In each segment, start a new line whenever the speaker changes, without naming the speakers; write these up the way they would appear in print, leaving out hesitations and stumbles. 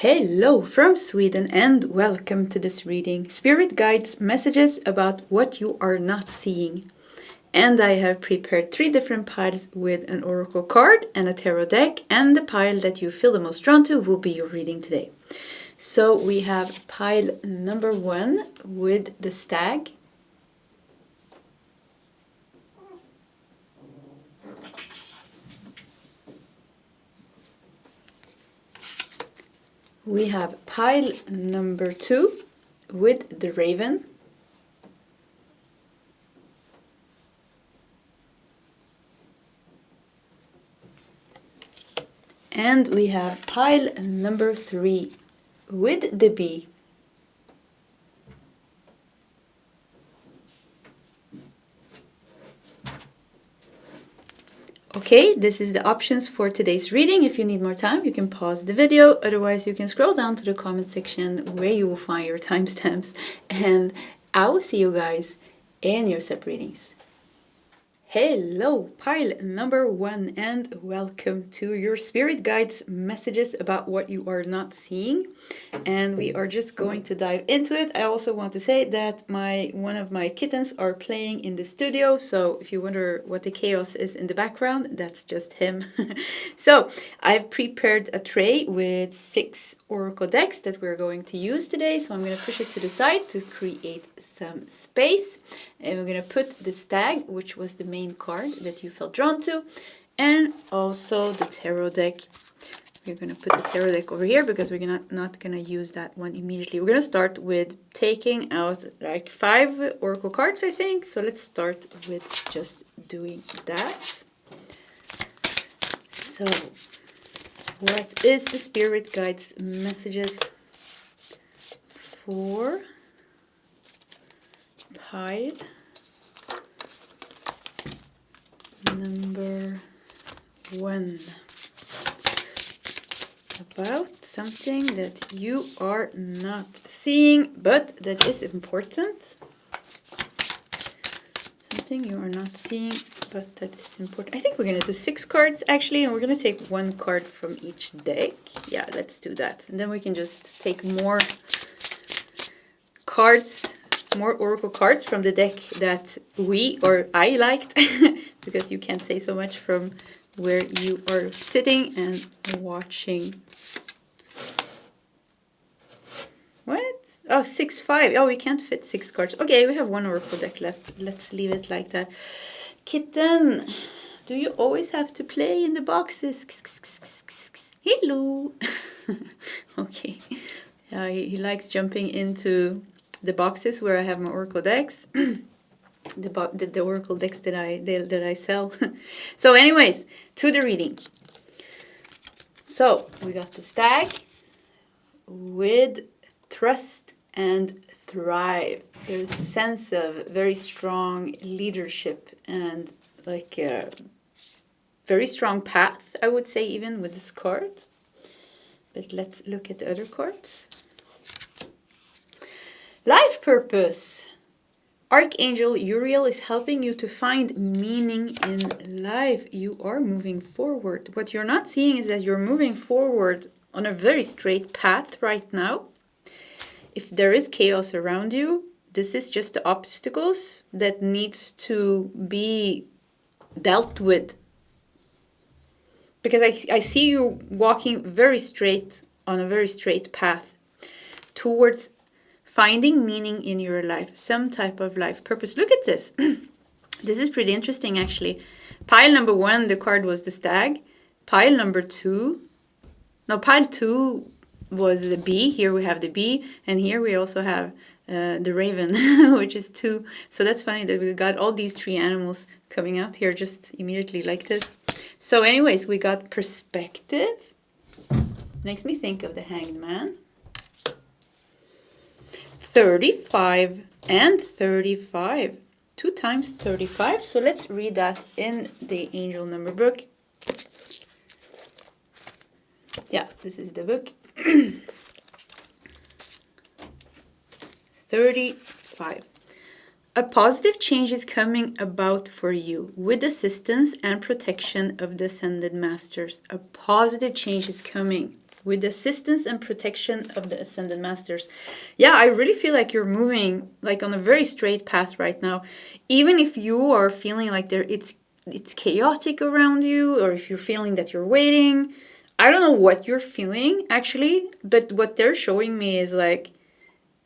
Hello from Sweden and welcome to this reading. Spirit guides messages about what you are not seeing. And I have prepared 3 different piles with an oracle card and a tarot deck, and the pile that you feel the most drawn to will be your reading today. So we have pile number 1 with the stag. We have pile number 2 with the raven. And we have pile number 3 with the bee. Okay, this is the options for today's reading. If you need more time, you can pause the video. Otherwise, you can scroll down to the comment section where you will find your timestamps. And I will see you guys in your step readings. Hello, pile number 1, and welcome to your spirit guides messages about what you are not seeing. And we are just going to dive into it. I also want to say that one of my kittens are playing in the studio, so if you wonder what the chaos is in the background, that's just him. So I've prepared a tray with 6 oracle decks that we're going to use today, so I'm going to push it to the side to create some space. And we're going to put the stag, which was the main card that you felt drawn to, and also the tarot deck. We're going to put the tarot deck over here because we're not going to use that one immediately. We're going to start with taking out like 5 oracle cards, I think. So let's start with just doing that. So what is the spirit guides messages for pile number 1 about something that you are not seeing but that is important? Something you are not seeing but that is important. I think we're going to do 6 cards actually, and we're going to take 1 card from each deck. Yeah, let's do that. And then we can just take more cards, more oracle cards from the deck that I liked, because you can't say so much from where you are sitting and watching. What? Oh, 6, 5. Oh, we can't fit 6 cards. Okay, we have 1 oracle deck left. Let's leave it like that. Kitten, do you always have to play in the boxes? Hello. Okay. He likes jumping into the boxes where I have my oracle decks. the oracle decks that I sell. So anyways, to the reading. So we got the stag with trust and thrive. There's a sense of very strong leadership and like a very strong path, I would say, even with this card. But let's look at the other cards. Life purpose. Archangel Uriel is helping you to find meaning in life. You are moving forward. What you're not seeing is that you're moving forward on a very straight path right now. If there is chaos around you, this is just the obstacles that needs to be dealt with. Because I see you walking very straight on a very straight path towards finding meaning in your life, some type of life purpose. Look at this. This is pretty interesting, actually. Pile number 1, the card was the stag. Pile 2 was the bee. Here we have the bee, and here we also have the raven, which is 2. So that's funny that we got all these 3 animals coming out here just immediately like this. So anyways, we got perspective. Makes me think of the Hanged Man. 35 and 35. 2 times 35. So let's read that in the angel number book. Yeah, this is the book. 35. A positive change is coming about for you with assistance and protection of the ascended masters. A positive change is coming. with the assistance and protection of the Ascended Masters. Yeah, I really feel like you're moving like on a very straight path right now. Even if you are feeling like it's chaotic around you, or if you're feeling that you're waiting. I don't know what you're feeling actually, but what they're showing me is like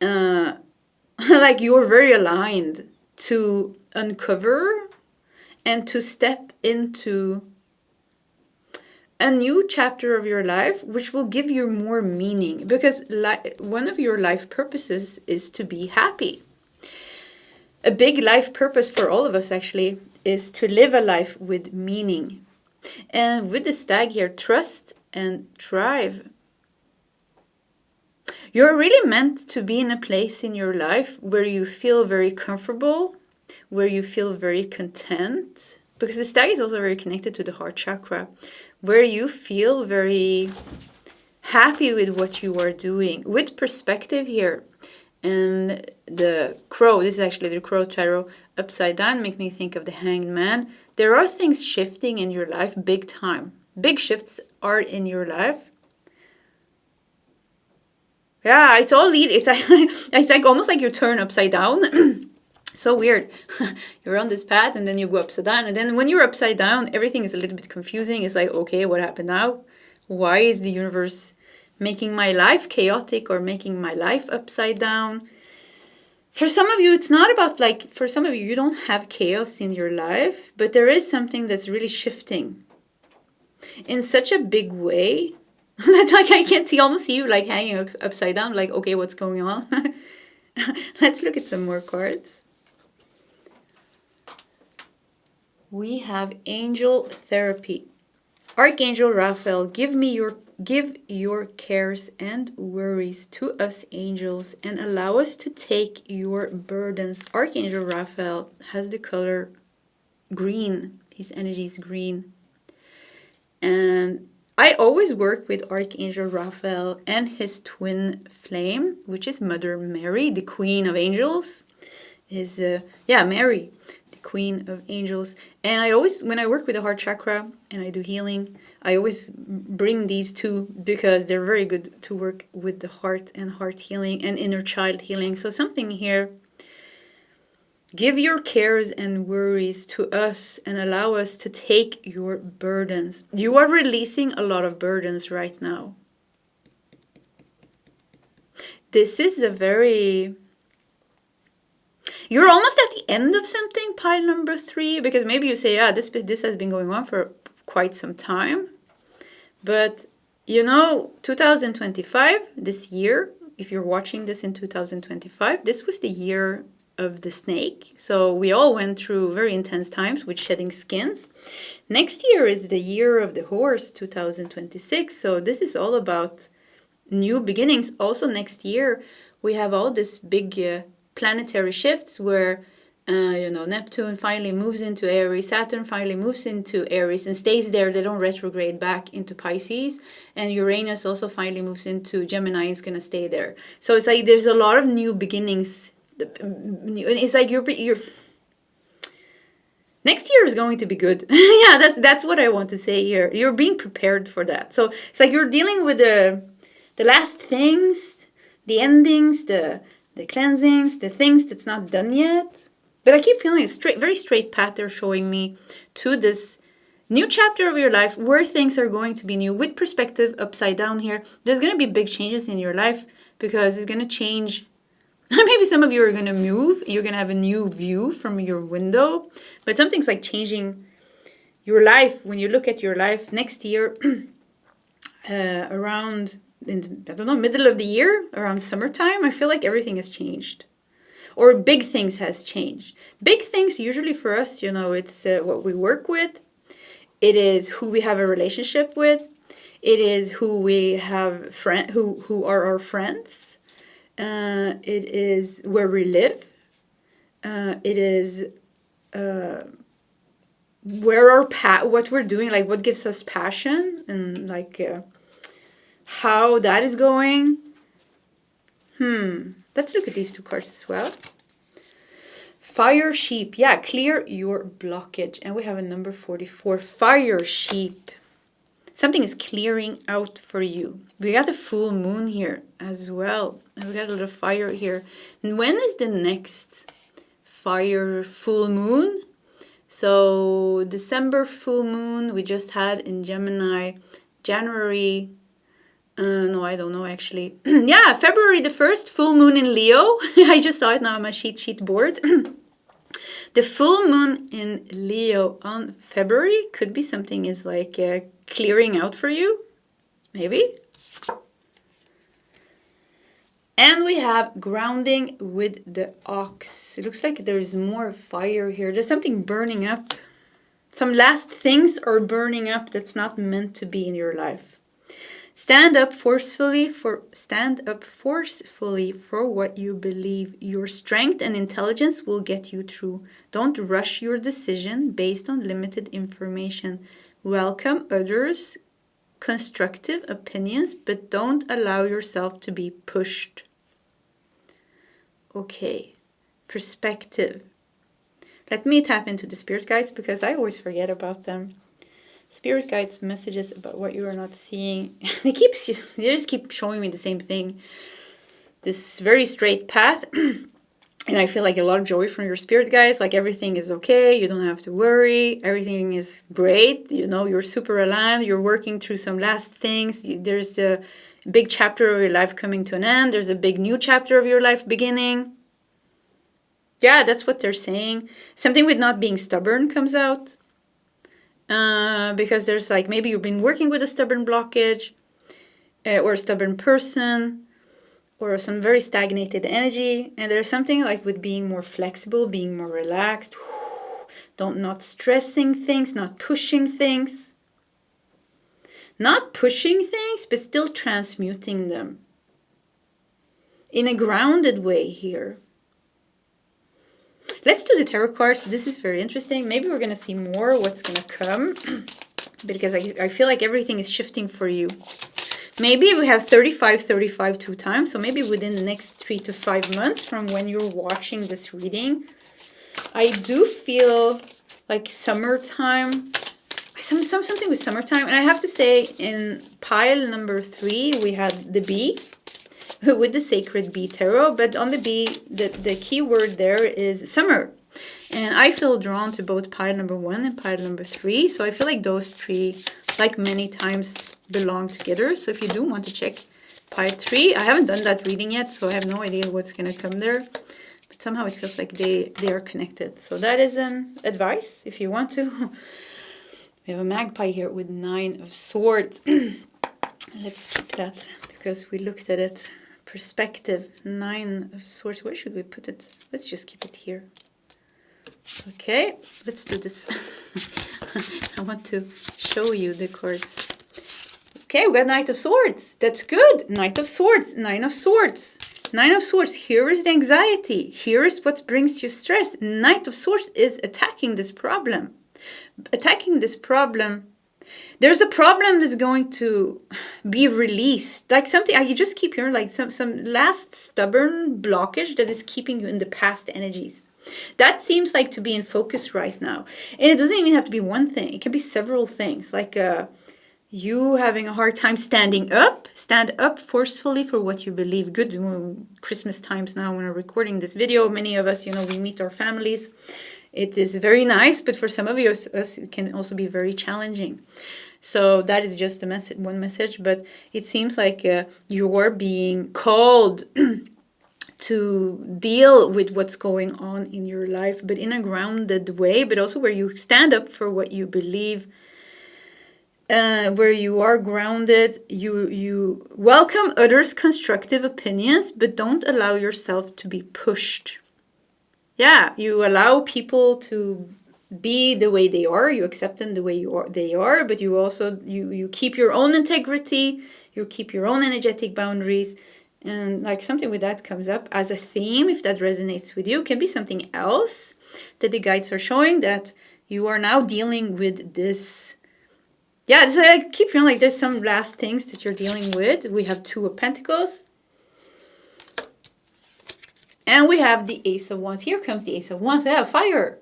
like you're very aligned to uncover and to step into a new chapter of your life, which will give you more meaning, because one of your life purposes is to be happy. A big life purpose for all of us actually is to live a life with meaning. And with the stag here, trust and thrive. You're really meant to be in a place in your life where you feel very comfortable, where you feel very content, because the stag is also very connected to the heart chakra, where you feel very happy with what you are doing, with perspective here. And the crow, this is actually the crow tarot upside down, make me think of the Hanged Man. There are things shifting in your life big time. Big shifts are in your life. Yeah, it's all it's like almost like you turn upside down. So weird. You're on this path and then you go upside down. And then when you're upside down, everything is a little bit confusing. It's like, okay, what happened now? Why is the universe making my life chaotic or making my life upside down? For some of you, it's not about like, for some of you, you don't have chaos in your life, but there is something that's really shifting in such a big way that like I can almost see you like hanging upside down, like, okay, what's going on? Let's look at some more cards. We have angel therapy. Archangel Raphael, give your cares and worries to us angels and allow us to take your burdens. Archangel Raphael has the color green. His energy is green. And I always work with Archangel Raphael and his twin flame, which is Mother Mary, the Queen of Angels. Mary, the Queen of Angels. And I always, when I work with the heart chakra and I do healing, I always bring these two because they're very good to work with the heart and heart healing and inner child healing. So something here. Give your cares and worries to us and allow us to take your burdens. You are releasing a lot of burdens right now. This is a very... You're almost at the end of something, pile number 3, because maybe you say, yeah, this has been going on for quite some time. But, 2025, this year, if you're watching this in 2025, this was the year of the snake. So we all went through very intense times with shedding skins. Next year is the year of the horse, 2026. So this is all about new beginnings. Also next year, we have all this big planetary shifts where, Neptune finally moves into Aries, Saturn finally moves into Aries and stays there. They don't retrograde back into Pisces. And Uranus also finally moves into Gemini and is going to stay there. So it's like there's a lot of new beginnings. It's like you're next year is going to be good. Yeah, that's what I want to say here. You're being prepared for that. So it's like you're dealing with the last things, the endings, the cleansings, the things that's not done yet. But I keep feeling a very straight path they're showing me to this new chapter of your life where things are going to be new with perspective upside down here. There's going to be big changes in your life because it's going to change. Maybe some of you are going to move. You're going to have a new view from your window. But something's like changing your life. When you look at your life next year, around, middle of the year, around summertime, I feel like everything has changed. Or big things has changed. Big things usually for us, it's what we work with. It is who we have a relationship with. It is who we have who are our friends. It is where we live. It is where what we're doing, like what gives us passion and like how that is going. Let's look at these two cards as well. Fire sheep. Yeah, clear your blockage. And we have a number 44. Fire sheep. Something is clearing out for you. We got a full moon here as well. And we got a little fire here. And when is the next fire full moon? So December full moon we just had in Gemini. January, no, I don't know actually. Yeah, February the 1st, full moon in Leo. I just saw it now on my sheet board. The full moon in Leo on February could be something is like clearing out for you, maybe. And we have grounding with the ox. It looks like there's more fire here. There's something burning up. Some last things are burning up that's not meant to be in your life. Stand up forcefully for what you believe. Your strength and intelligence will get you through. Don't rush your decision based on limited information. Welcome others' constructive opinions, but don't allow yourself to be pushed. Okay, perspective. Let me tap into the spirit guides because I always forget about them. Spirit guides messages about what you are not seeing. They just keep showing me the same thing. This very straight path. And I feel like a lot of joy from your spirit guides. Like everything is okay. You don't have to worry. Everything is great. You know, you're super aligned. You're working through some last things. There's a big chapter of your life coming to an end. There's a big new chapter of your life beginning. Yeah, that's what they're saying. Something with not being stubborn comes out. Because there's like, maybe you've been working with a stubborn blockage or a stubborn person or some very stagnated energy. And there's something like with being more flexible, being more relaxed, not stressing things, not pushing things. Not pushing things, but still transmuting them in a grounded way here. Let's do the tarot cards. This is very interesting. Maybe we're going to see more what's going to come. Because I feel like everything is shifting for you. Maybe we have 35 2 times. So maybe within the next 3 to 5 months from when you're watching this reading. I do feel like summertime. Something with summertime. And I have to say in pile number 3 we had the bee. With the Sacred Bee Tarot, but on the bee, the key word there is summer. And I feel drawn to both pile number 1 and pile number 3. So I feel like those 3, like many times, belong together. So if you do want to check pile 3, I haven't done that reading yet, so I have no idea what's going to come there. But somehow it feels like they are connected. So that is an advice if you want to. We have a magpie here with 9 of Swords. Let's keep that because we looked at it. Perspective, 9 of Swords. Where should we put it? Let's just keep it here. Okay, let's do this. I want to show you the cards. Okay, we got Knight of Swords. That's good. Knight of Swords, 9 of Swords. 9 of Swords, here is the anxiety. Here is what brings you stress. Knight of Swords is attacking this problem. Attacking this problem. There's a problem that's going to be released. Like something, you just keep hearing like some last stubborn blockage that is keeping you in the past energies. That seems like to be in focus right now. And it doesn't even have to be one thing. It can be several things. Like you having a hard time standing up. Stand up forcefully for what you believe. Good Christmas times now when we're recording this video. Many of us, we meet our families. It is very nice, but for some of us it can also be very challenging. So that is just one message, but it seems like you're being called to deal with what's going on in your life, but in a grounded way, but also where you stand up for what you believe, where you are grounded, you welcome others' constructive opinions, but don't allow yourself to be pushed. Yeah, you allow people to be the way they are. You accept them the way they are, but you also you keep your own integrity. You keep your own energetic boundaries, and like something with that comes up as a theme. If that resonates with you, it can be something else that the guides are showing that you are now dealing with this. Yeah, so I keep feeling like there's some last things that you're dealing with. We have 2 of Pentacles. And we have the Ace of Wands. Here comes the Ace of Wands. Yeah, fire.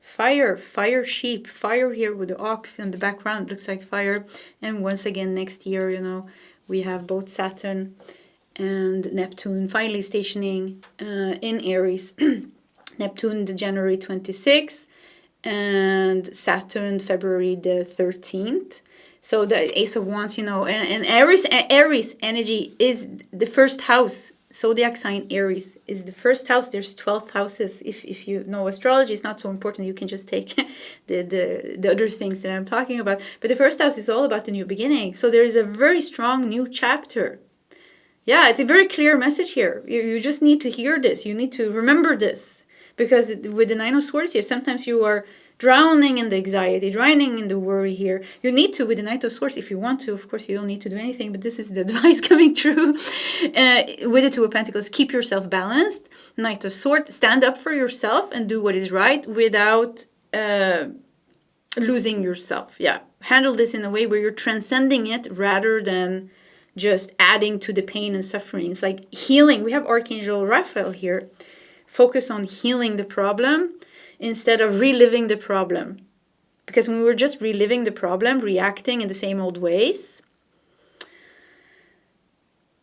fire sheep, fire here with the ox in the background, looks like fire. And once again, next year, you know, we have both Saturn and Neptune finally stationing in Aries. Neptune the January 26th and Saturn February the 13th. So the Ace of Wands, you know, and Aries energy is the first house. Zodiac sign Aries is the first house. There's 12 houses. If you know astrology, it's not so important. You can just take the other things that I'm talking about. But the first house is all about the new beginning. So there is a very strong new chapter. Yeah, it's a very clear message here. You just need to hear this. You need to remember this. Because with the Nine of Swords here, sometimes you are drowning in the anxiety, drowning in the worry here. You need to, with the Knight of Swords, if you want to, of course, you don't need to do anything, but this is the advice coming true. With the Two of Pentacles, keep yourself balanced. Knight of Swords, stand up for yourself and do what is right without losing yourself. Yeah, handle this in a way where you're transcending it rather than just adding to the pain and suffering. It's like healing. We have Archangel Raphael here. Focus on healing the problem instead of reliving the problem. Because when we were just reliving the problem, reacting in the same old ways,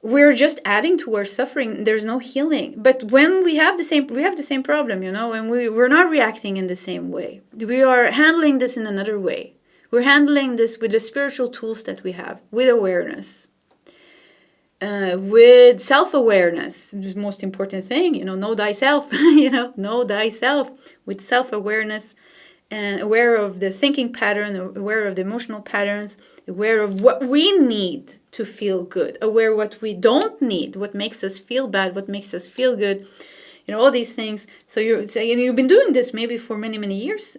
we're just adding to our suffering. There's no healing. But when we have the same problem, you know, and we're not reacting in the same way. We are handling this in another way. We're handling this with the spiritual tools that we have, with awareness. With self-awareness, the most important thing, you know thyself, know thyself with self-awareness and aware of the thinking pattern, aware of the emotional patterns, aware of what we need to feel good, aware what we don't need, what makes us feel bad, what makes us feel good, all these things. So you've been doing this maybe for many, many years,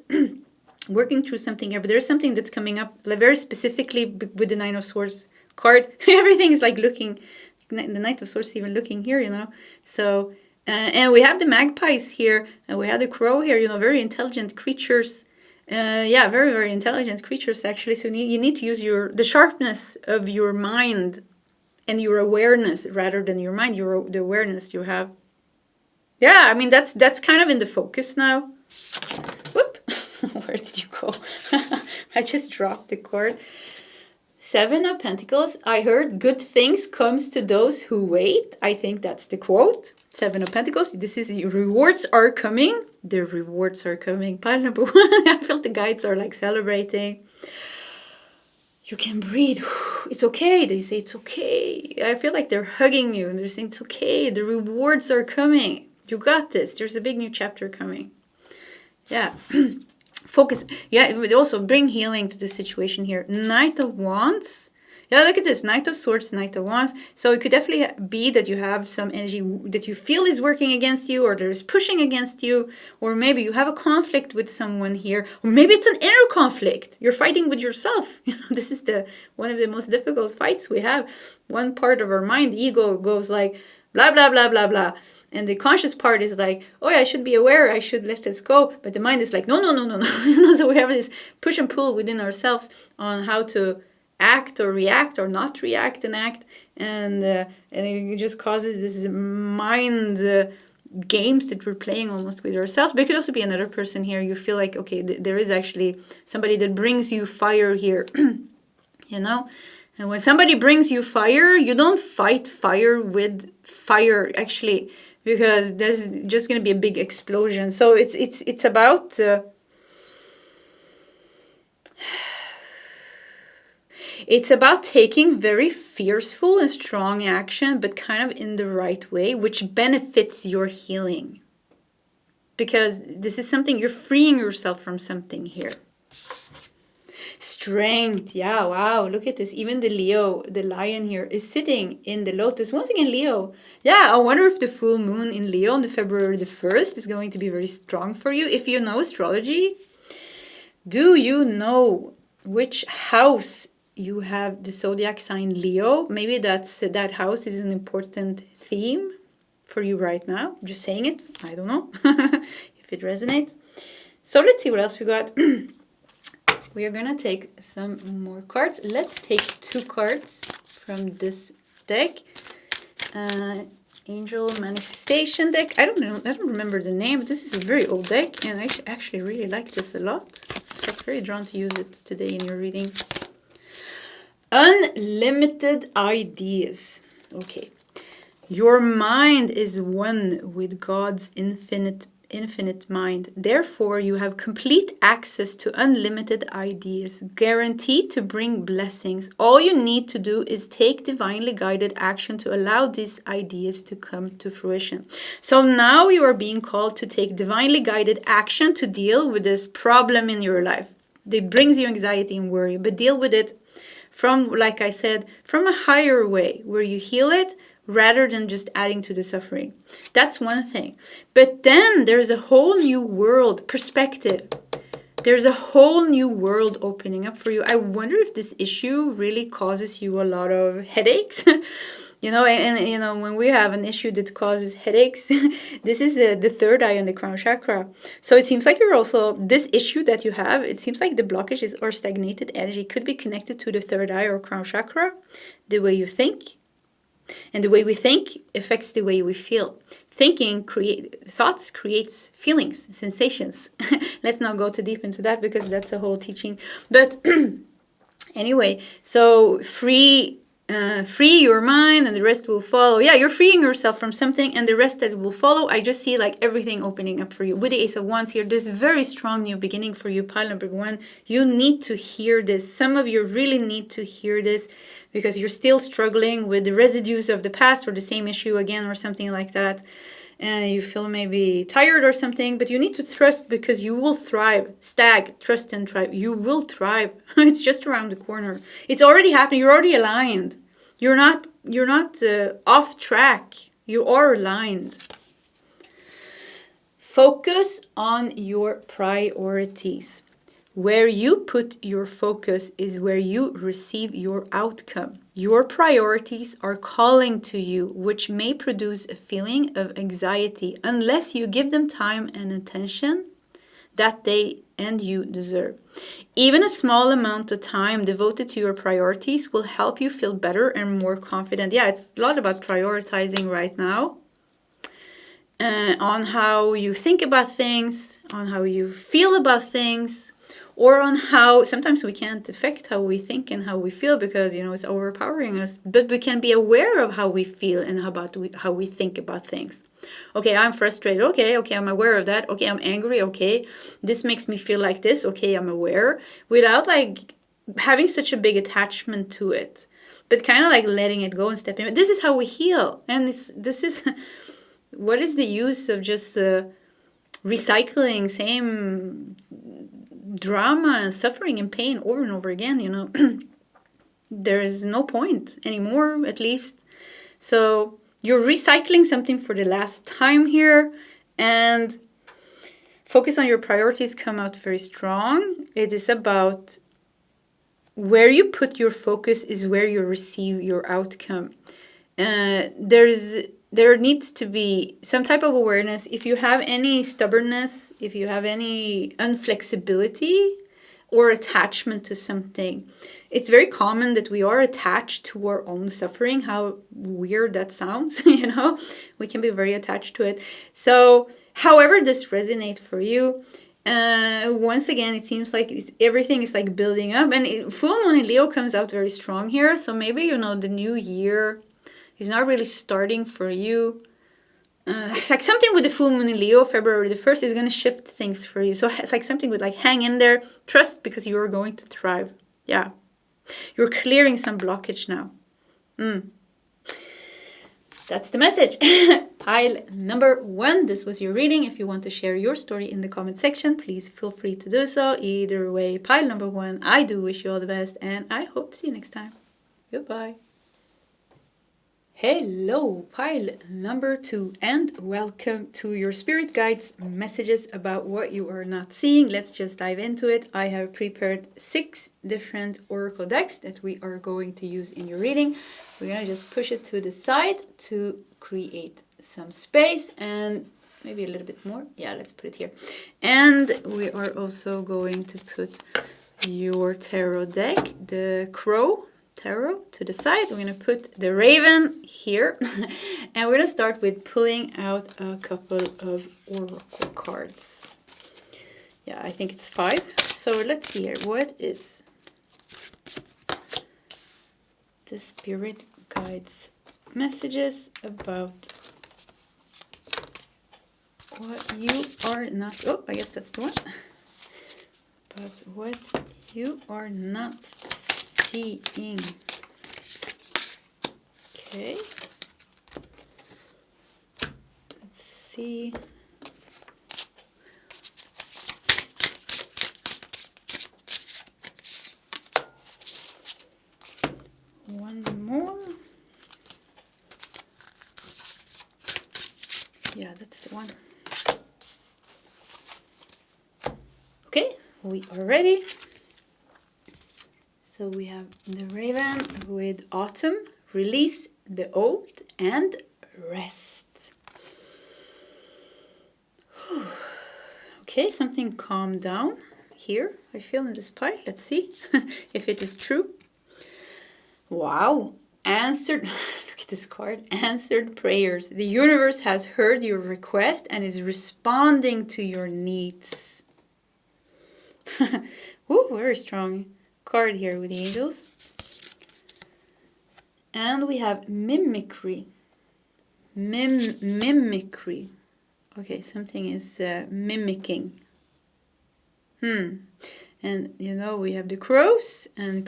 working through something here, but there's something that's coming up like very specifically with the Nine of Swords card. Everything is like looking, the Knight of Swords even looking here, So, and we have the magpies here, and we have the crow here, very intelligent creatures. Very, very intelligent creatures, actually. So you need to use the sharpness of your mind and your awareness rather than your mind, the awareness you have. Yeah, I mean, that's kind of in the focus now. Whoop! Where did you go? I just dropped the cord. Seven of Pentacles. I heard good things comes to those who wait. I think that's the quote. Seven of Pentacles. This is rewards are coming. The rewards are coming. Pile number one. I felt the guides are like celebrating. You can breathe. It's okay. They say it's okay. I feel like they're hugging you and they're saying it's okay. The rewards are coming. You got this. There's a big new chapter coming. Yeah. Focus. Yeah, it would also bring healing to the situation here. Knight of Wands. Yeah, look at this. Knight of Swords, Knight of Wands. So it could definitely be that you have some energy that you feel is working against you, or there's pushing against you, or maybe you have a conflict with someone here, or maybe it's an inner conflict. You're fighting with yourself. This is one of the most difficult fights we have. One part of our mind, the ego, goes like blah, blah, blah, blah, blah. And the conscious part is like, oh, I should be aware, I should let this go. But the mind is like, no. So we have this push and pull within ourselves on how to act or react or not react and act. And it just causes this mind games that we're playing almost with ourselves. But it could also be another person here. You feel like, okay, there is actually somebody that brings you fire here, And when somebody brings you fire, you don't fight fire with fire, actually. Because there's just going to be a big explosion. So it's about taking very fierceful and strong action, but kind of in the right way, which benefits your healing. Because this is something, you're freeing yourself from something here. Strength. Yeah, wow. Look at this. Even the Leo, the lion here, is sitting in the lotus. Once again, Leo. Yeah, I wonder if the full moon in Leo on February the 1st is going to be very strong for you. If you know astrology, do you know which house you have the zodiac sign Leo? Maybe that house is an important theme for you right now. Just saying it. I don't know if it resonates. So let's see what else we got. We are going to take some more cards. Let's take 2 cards from this deck. Angel Manifestation deck. I don't know. I don't remember the name. But this is a very old deck, and I actually really like this a lot. I'm very drawn to use it today in your reading. Unlimited ideas. Okay. Your mind is one with God's infinite mind. Therefore, you have complete access to unlimited ideas, guaranteed to bring blessings. All you need to do is take divinely guided action to allow these ideas to come to fruition. So now you are being called to take divinely guided action to deal with this problem in your life. It brings you anxiety and worry, but deal with it from, like I said, from a higher way where you heal it, rather than just adding to the suffering. That's one thing. But then there's a whole new world perspective. There's a whole new world opening up for you. I wonder if this issue really causes you a lot of headaches. And when we have an issue that causes headaches, this is the third eye and the crown chakra. So it seems like you're also, this issue that you have, it seems like the blockages or stagnated energy could be connected to the third eye or crown chakra, the way you think. And the way we think affects the way we feel. Thoughts creates feelings, sensations. Let's not go too deep into that because that's a whole teaching. But anyway, so free your mind and the rest will follow. Yeah, you're freeing yourself from something and the rest that will follow. I just see like everything opening up for you. With the Ace of Wands here, there's a very strong new beginning for you, pile number 1. You need to hear this. Some of you really need to hear this because you're still struggling with the residues of the past or the same issue again or something like that. And you feel maybe tired or something, but you need to trust because you will thrive. Stag, trust and thrive. You will thrive. It's just around the corner. It's already happening. You're already aligned. You're not off track. You are aligned. Focus on your priorities. Where you put your focus is where you receive your outcome. Your priorities are calling to you, which may produce a feeling of anxiety unless you give them time and attention that they and you deserve. Even a small amount of time devoted to your priorities will help you feel better and more confident. Yeah, it's a lot about prioritizing right now. On how you think about things, on how you feel about things, or on how sometimes we can't affect how we think and how we feel because, it's overpowering us. But we can be aware of how we feel and how we think about things. Okay, I'm frustrated. Okay, I'm aware of that. Okay, I'm angry. Okay, this makes me feel like this. Okay, I'm aware. Without like having such a big attachment to it. But kind of like letting it go and stepping in. This is how we heal. And what is the use of just recycling same drama and suffering and pain over and over again, There is no point anymore, at least. So you're recycling something for the last time here, and focus on your priorities come out very strong. It is about where you put your focus is where you receive your outcome. There needs to be some type of awareness. If you have any stubbornness, if you have any unflexibility or attachment to something, it's very common that we are attached to our own suffering. How weird that sounds, we can be very attached to it. So however this resonates for you, once again, it seems like everything is like building up, and full moon in Leo comes out very strong here. So maybe, the new year is not really starting for you. It's like something with the full moon in Leo, February the 1st, is going to shift things for you. So it's like something with like hang in there, trust, because you are going to thrive. Yeah. You're clearing some blockage now. That's the message. Pile number 1. This was your reading. If you want to share your story in the comment section, please feel free to do so. Either way, pile number 1, I do wish you all the best, and I hope to see you next time. Goodbye. Hello, pile number 2, and welcome to your spirit guides messages about what you are not seeing. Let's just dive into it. I have prepared 6 different oracle decks that we are going to use in your reading. We're going to just push it to the side to create some space and maybe a little bit more. Yeah, let's put it here. And we are also going to put your tarot deck, the Crow tarot to the side. We're going to put the raven here. And we're going to start with pulling out a couple of oracle cards. Yeah, I think it's 5. So let's see here. What is the spirit guides messages about what you are not... Oh, I guess that's the one. But what you are not seeing. Okay. Let's see. One more. Yeah, that's the one. Okay, we are ready. So we have the raven with autumn, release the old, and rest. Okay, something calmed down here, I feel, in this pile. Let's see if it is true. Wow, answered, look at this card, answered prayers. The universe has heard your request and is responding to your needs. Ooh, very strong card here with the angels. And we have mimicry. Mimicry. Okay, something is mimicking. And you know, we have the crows and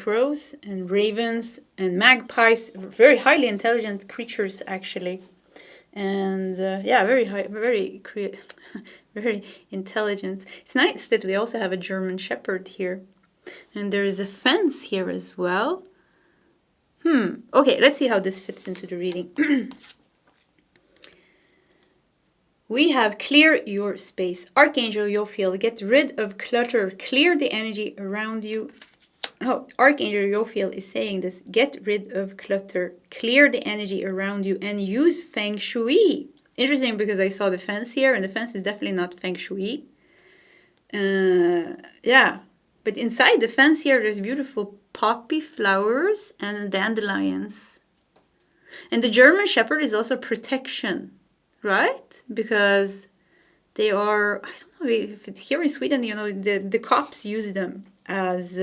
ravens and magpies, very highly intelligent creatures actually. And yeah, very high, very intelligent. It's nice that we also have a German Shepherd here. And there is a fence here as well. Okay, let's see how this fits into the reading. We have clear your space. Archangel Jophiel, get rid of clutter. Clear the energy around you. Oh, Archangel Jophiel is saying this. Get rid of clutter. Clear the energy around you and use Feng Shui. Interesting, because I saw the fence here, and the fence is definitely not Feng Shui. Yeah, but inside the fence here, there's beautiful poppy flowers and dandelions. And the German Shepherd is also protection, right? Because they are, I don't know if it's here in Sweden, you know, the cops use them as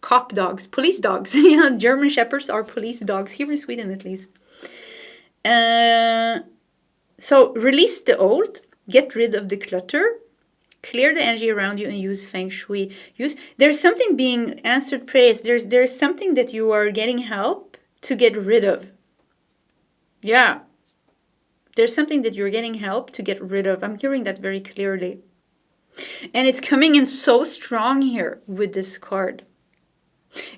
cop dogs, police dogs. You know, German Shepherds are police dogs, here in Sweden at least. So release the old, get rid of the clutter, clear the energy around you, and use Feng Shui. There's something being answered prayers. There's something that you are getting help to get rid of. Yeah. There's something that you're getting help to get rid of. I'm hearing that very clearly. And it's coming in so strong here with this card.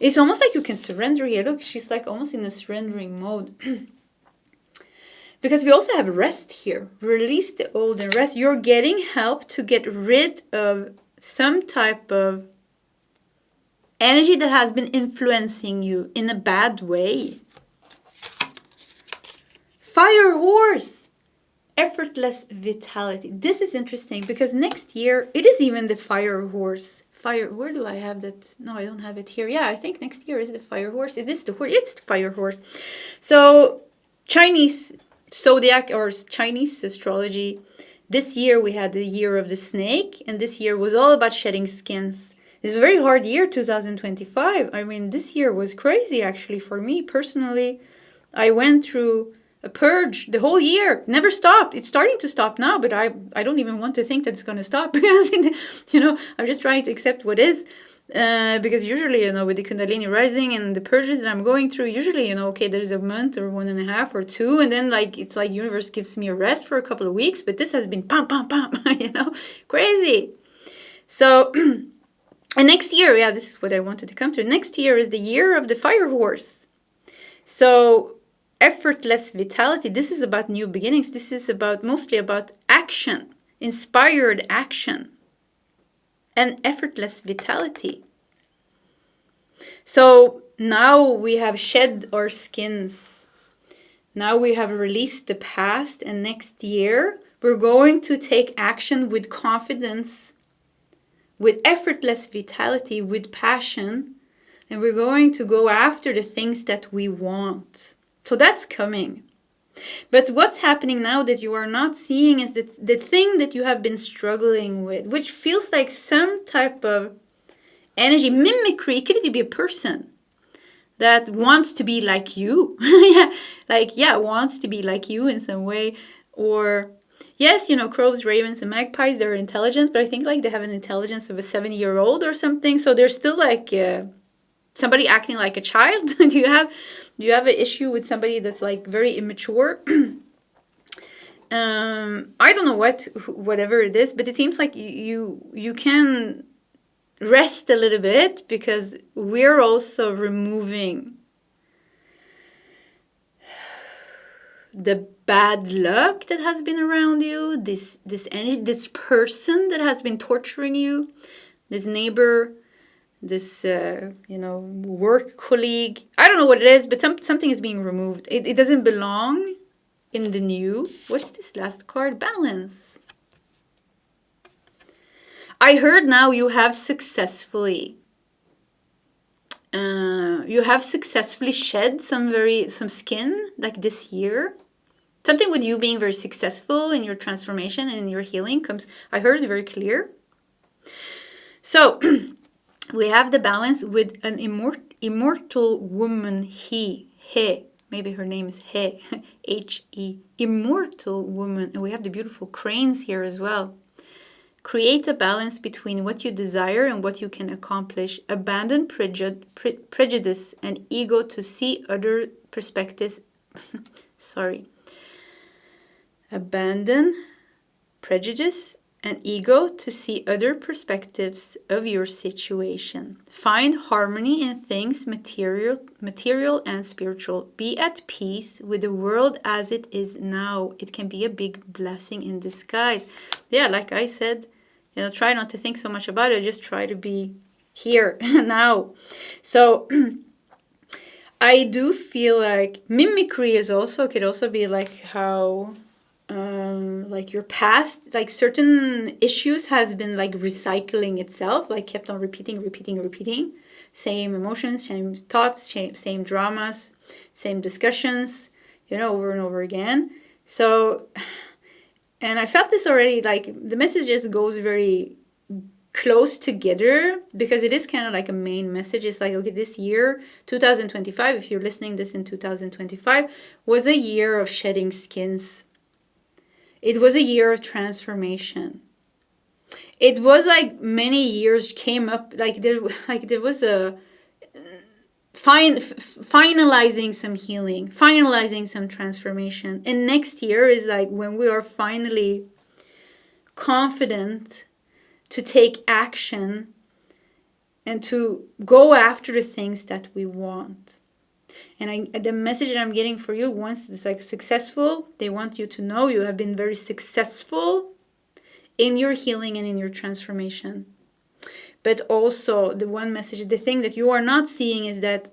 It's almost like you can surrender here. Look, she's like almost in a surrendering mode. Because we also have rest here. Release the old and rest. You're getting help to get rid of some type of energy that has been influencing you in a bad way. Fire horse. Effortless vitality. This is interesting because next year, it is even the fire horse. Where do I have that? No, I don't have it here. Yeah, I think next year is the fire horse. It is the horse. It's the fire horse. So Chinese zodiac or Chinese astrology, this year we had the year of the snake, and this year was all about shedding skins. It's a very hard year, 2025. I mean, this year was crazy actually for me personally. I went through a purge the whole year. Never stopped. It's starting to stop now, but I don't even want to think that it's going to stop because, you know, I'm just trying to accept what is. Because usually, you know, with the Kundalini rising and the purges that I'm going through, usually, you know, okay, there's a month or 1.5 or 2, and then like it's like universe gives me a rest for a couple of weeks, but this has been pam, you know, crazy. So, and next year, yeah, this is what I wanted to come to. Next year is the year of the fire horse. So, effortless vitality. This is about new beginnings. This is about mostly about action, inspired action. And effortless vitality. So now we have shed our skins. Now we have released the past, and next year we're going to take action with confidence, with effortless vitality, with passion, And we're going to go after the things that we want. So that's coming. But what's happening now that you are not seeing is that the thing that you have been struggling with, which feels like some type of energy, mimicry. It could even be a person that wants to be like you. Wants to be like you in some way. Or, yes, crows, ravens, and magpies, they're intelligent, but I think like they have an intelligence of a 7-year-old or something. So they're still like somebody acting like a child. Do you have an issue with somebody that's like very immature? I don't know whatever it is, but it seems like you can rest a little bit, because we're also removing the bad luck that has been around you, this energy, this person that has been torturing you, this neighbor, this work colleague. I don't know what it is, but something is being removed. It doesn't belong in the new. What's this last card? Balance. I heard now you have successfully shed some skin like this year. Something with you being very successful in your transformation and in your healing comes. I heard it very clear. So we have the balance with an immortal woman, he, maybe her name is He, He, immortal woman. And we have the beautiful cranes here as well. Create a balance between what you desire and what you can accomplish. Abandon prejudice and ego to see other perspectives. Abandon prejudice and ego to see other perspectives of your situation. Find harmony in things material and spiritual. Be at peace with the world as it is now. It can be a big blessing in disguise. Yeah, like I said, try not to think so much about it. Just try to be here now. So I do feel like mimicry could also be like how like your past, like certain issues has been like recycling itself, like kept on repeating, same emotions, same thoughts, same dramas, same discussions, over and over again. So, and I felt this already, like the message just goes very close together, because it is kind of like a main message. It's like, okay, this year 2025, if you're listening this in 2025, was a year of shedding skins. It was a year of transformation. It was like many years came up, like there was a finalizing some healing, finalizing some transformation. And next year is like when we are finally confident to take action and to go after the things that we want. And the message that I'm getting for you, once it's like successful, they want you to know you have been very successful in your healing and in your transformation. But also the one message, the thing that you are not seeing is that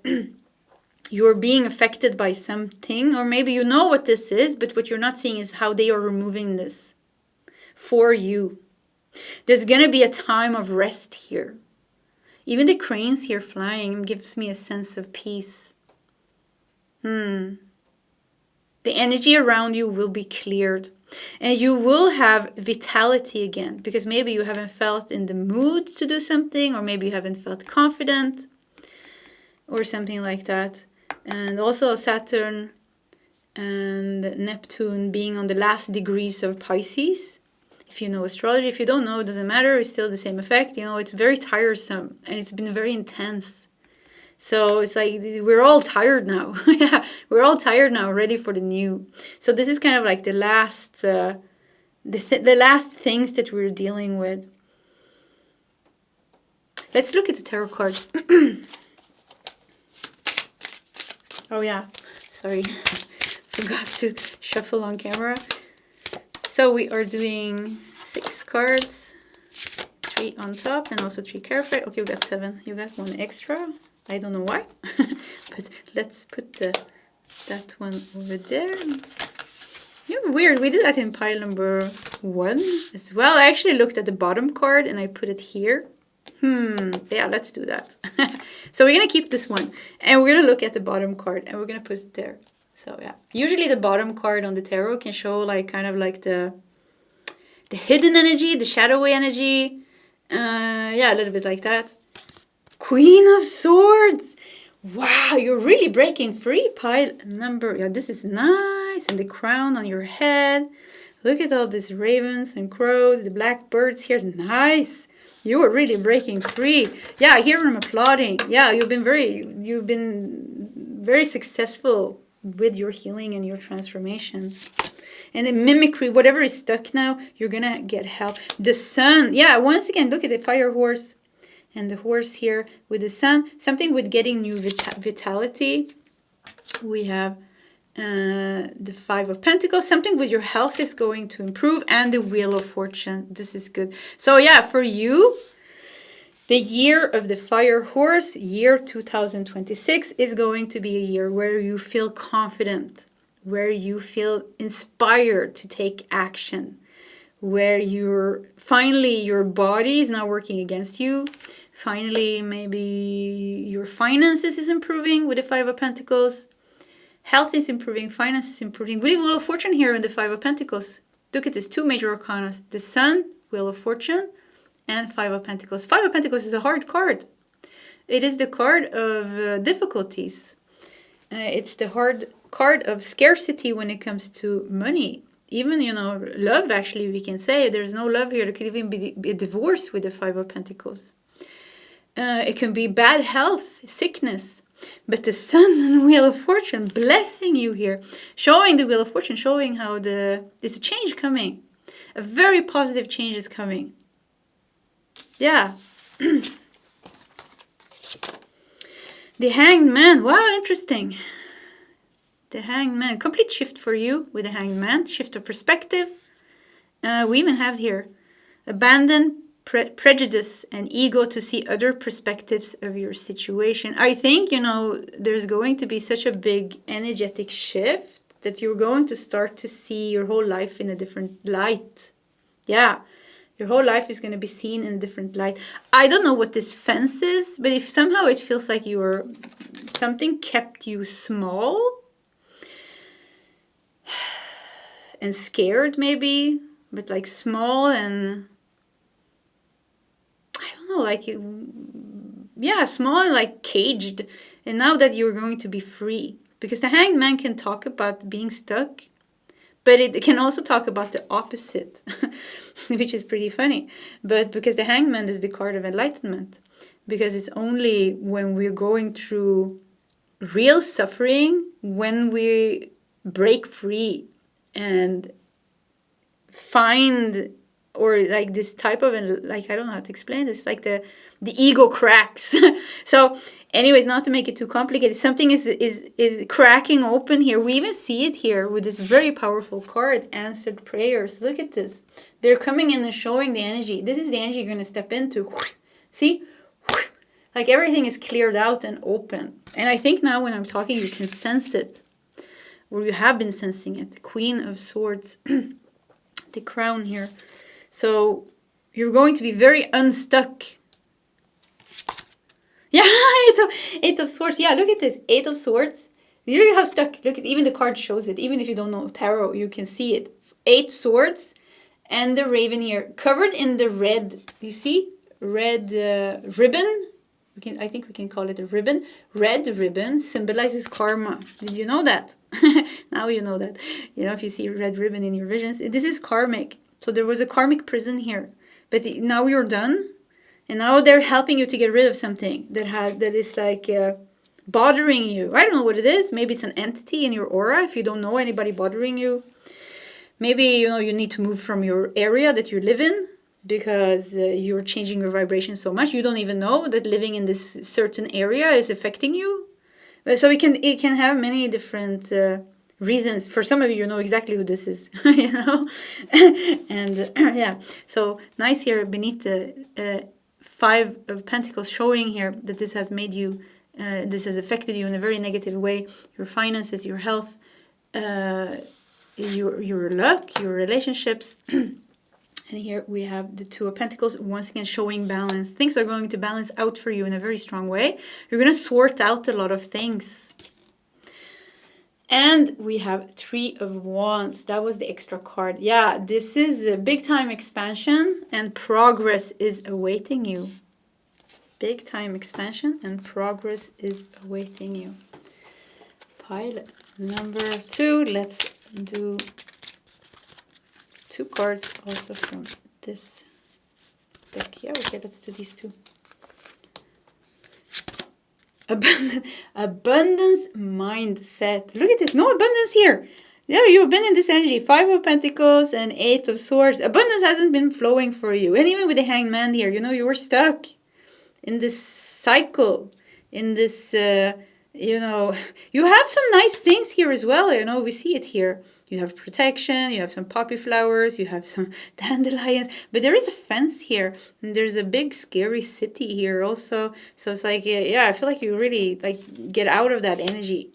you're being affected by something, or maybe you know what this is, but what you're not seeing is how they are removing this for you. There's going to be a time of rest here. Even the cranes here flying gives me a sense of peace. The energy around you will be cleared. And you will have vitality again, because maybe you haven't felt in the mood to do something, or maybe you haven't felt confident, or something like that. And also Saturn and Neptune being on the last degrees of Pisces. If you know astrology, if you don't know, it doesn't matter. It's still the same effect. It's very tiresome, and it's been very intense. So it's like we're all tired now. Yeah, we're all tired now, ready for the new. So this is kind of like the last, the last things that we're dealing with. Let's look at the tarot cards. Oh yeah, sorry, forgot to shuffle on camera. So we are doing 6 cards, 3 on top, and also 3 clarified. Okay, we got 7. You got 1 extra. I don't know why, but let's put that one over there. Yeah, weird. We did that in pile number 1 as well. I actually looked at the bottom card and I put it here. Yeah, let's do that. So we're going to keep this one. And we're going to look at the bottom card. And we're going to put it there. So yeah. Usually the bottom card on the tarot can show like kind of like the hidden energy, the shadowy energy. Yeah, a little bit like that. Queen of Swords. Wow, you're really breaking free. Pile number. Yeah, this is nice. And the crown on your head. Look at all these ravens and crows, the black birds here. Nice. You are really breaking free. Yeah, I hear them applauding. Yeah, you've been very successful with your healing and your transformation. And the mimicry, whatever is stuck now, you're gonna get help. The sun. Yeah, once again, look at the fire horse. And the horse here with the sun. Something with getting new vitality. We have the Five of Pentacles. Something with your health is going to improve. And the Wheel of Fortune. This is good. So yeah, for you, the year of the fire horse, year 2026, is going to be a year where you feel confident. Where you feel inspired to take action. Where finally your body is not working against you. Finally, maybe your finances is improving with the Five of Pentacles. Health is improving, finance is improving. We have Wheel of Fortune here in the Five of Pentacles. Look at this, two major arcana. The Sun, Wheel of Fortune, and Five of Pentacles. Five of Pentacles is a hard card. It is the card of difficulties. It's the hard card of scarcity when it comes to money. Even, love, actually, we can say. There's no love here. There could even be a divorce with the Five of Pentacles. It can be bad health, sickness. But the Sun and Wheel of Fortune blessing you here. Showing the Wheel of Fortune, showing how there's a change coming. A very positive change is coming. Yeah. The Hanged Man. Wow, interesting. The Hanged Man. Complete shift for you with the Hanged Man. Shift of perspective. We even have here. Abandon prejudice and ego to see other perspectives of your situation. I think, there's going to be such a big energetic shift that you're going to start to see your whole life in a different light. Yeah. Your whole life is going to be seen in a different light. I don't know what this fence is, but if somehow it feels like something kept you small and scared maybe, but like small and I don't know, like small and like caged. And now that you're going to be free, because the Hanged Man can talk about being stuck, but it can also talk about the opposite, which is pretty funny. But because the Hanged Man is the card of enlightenment, because it's only when we're going through real suffering, when we break free and find, or like this type of, like, I don't know how to explain this, like the ego cracks. So anyways, not to make it too complicated, something is cracking open here. We even see it here with this very powerful card, Answered Prayers. Look at this. They're coming in and showing the energy. This is the energy you're going to step into. See? Like everything is cleared out and open. And I think now when I'm talking, you can sense it. Or you have been sensing it. Queen of Swords. The crown here. So you're going to be very unstuck. Yeah, Eight of Swords. Yeah, look at this. Eight of Swords. You really have stuck. Look at, even the card shows it. Even if you don't know tarot, you can see it. 8 swords and the raven here. Covered in the red. You see? Red ribbon. I think we can call it a ribbon. Red ribbon symbolizes karma. Did you know that? Now you know that. If you see a red ribbon in your visions, this is karmic. So there was a karmic prison here. But now you're done. And now they're helping you to get rid of something that is like bothering you. I don't know what it is. Maybe it's an entity in your aura if you don't know anybody bothering you. Maybe, you need to move from your area that you live in because you're changing your vibration so much. You don't even know that living in this certain area is affecting you. So it can have many different reasons. For some of you know exactly who this is, And yeah, so nice here beneath the 5 of Pentacles, showing here that this has made you, this has affected you in a very negative way. Your finances, your health, your luck, your relationships. And here we have the Two of Pentacles, once again showing balance. Things are going to balance out for you in a very strong way. You're going to sort out a lot of things. And we have Three of Wands. That was the extra card. Yeah, this is a big time expansion and progress is awaiting you. Big time expansion and progress is awaiting you. Pile number 2. Let's do 2 cards also from this deck. Yeah, okay, let's do these 2. Abundance mindset. Look at this. No abundance here. Yeah, you've been in this energy. 5 of Pentacles and 8 of Swords. Abundance hasn't been flowing for you. And even with the Hanged Man here, you know, you were stuck in this cycle. In this, you know, you have some nice things here as well. You know, we see it here. You have protection, you have some poppy flowers, you have some dandelions, but there is a fence here, and there's a big scary city here also. So it's like, yeah, I feel like you really like get out of that energy.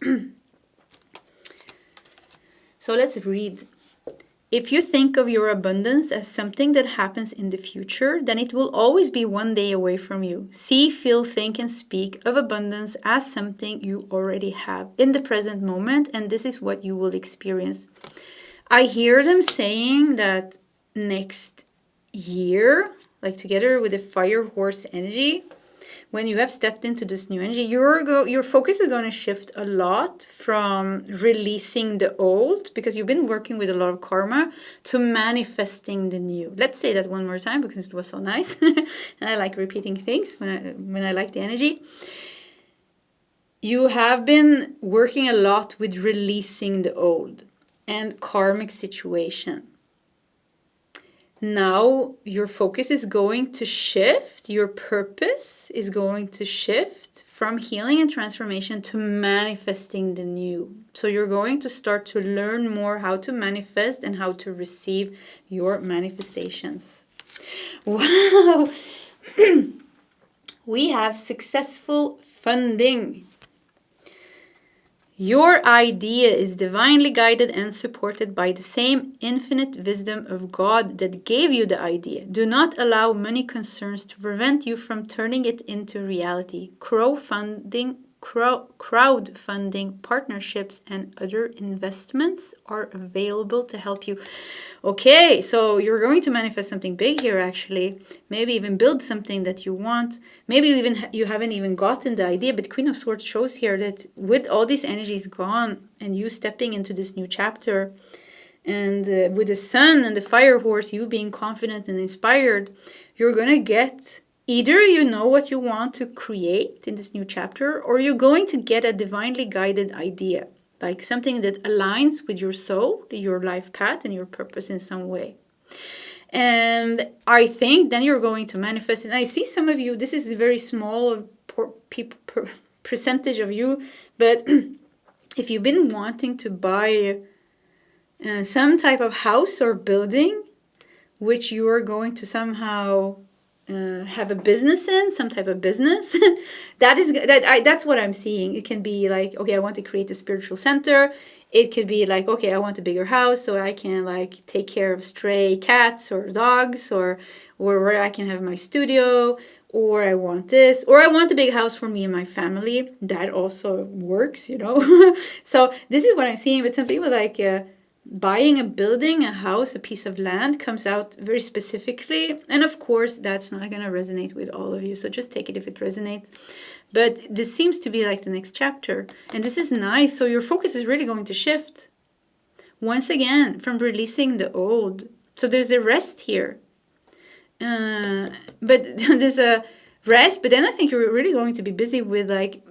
So let's read. If you think of your abundance as something that happens in the future, then it will always be one day away from you. See, feel, think, and speak of abundance as something you already have in the present moment, and this is what you will experience. I hear them saying that next year, like together with the fire horse energy, when you have stepped into this new energy, your focus is going to shift a lot from releasing the old, because you've been working with a lot of karma, to manifesting the new. Let's say that one more time because it was so nice. And I like repeating things when I like the energy. You have been working a lot with releasing the old and karmic situation. Now your focus is going to shift, your purpose is going to shift from healing and transformation to manifesting the new. So you're going to start to learn more how to manifest and how to receive your manifestations. Wow! We have successful funding. Your idea is divinely guided and supported by the same infinite wisdom of God that gave you the idea. Do not allow money concerns to prevent you from turning it into reality. Crowdfunding, partnerships, and other investments are available to help you. Okay, so you're going to manifest something big here, actually. Maybe even build something that you want. Maybe you haven't even gotten the idea, but Queen of Swords shows here that with all these energies gone and you stepping into this new chapter, and with the sun and the fire horse, you being confident and inspired, you're going to get either you know what you want to create in this new chapter, or you're going to get a divinely guided idea. Like something that aligns with your soul, your life path, and your purpose in some way. And I think then you're going to manifest. And I see some of you, this is a very small percentage of you, but if you've been wanting to buy some type of house or building, which you are going to somehow have a business in, some type of business, that's what I'm seeing. It can be like, okay, I want to create a spiritual center. It could be like, okay, I want a bigger house so I can like take care of stray cats or dogs, or where I can have my studio, or I want this, or I want a big house for me and my family. That also works, you know. So this is what I'm seeing. But some people like buying a building, a house, a piece of land comes out very specifically. And of course, that's not going to resonate with all of you. So just take it if it resonates. But this seems to be like the next chapter. And this is nice. So your focus is really going to shift. Once again, from releasing the old. So there's a rest here. But there's a rest. But then I think you're really going to be busy with like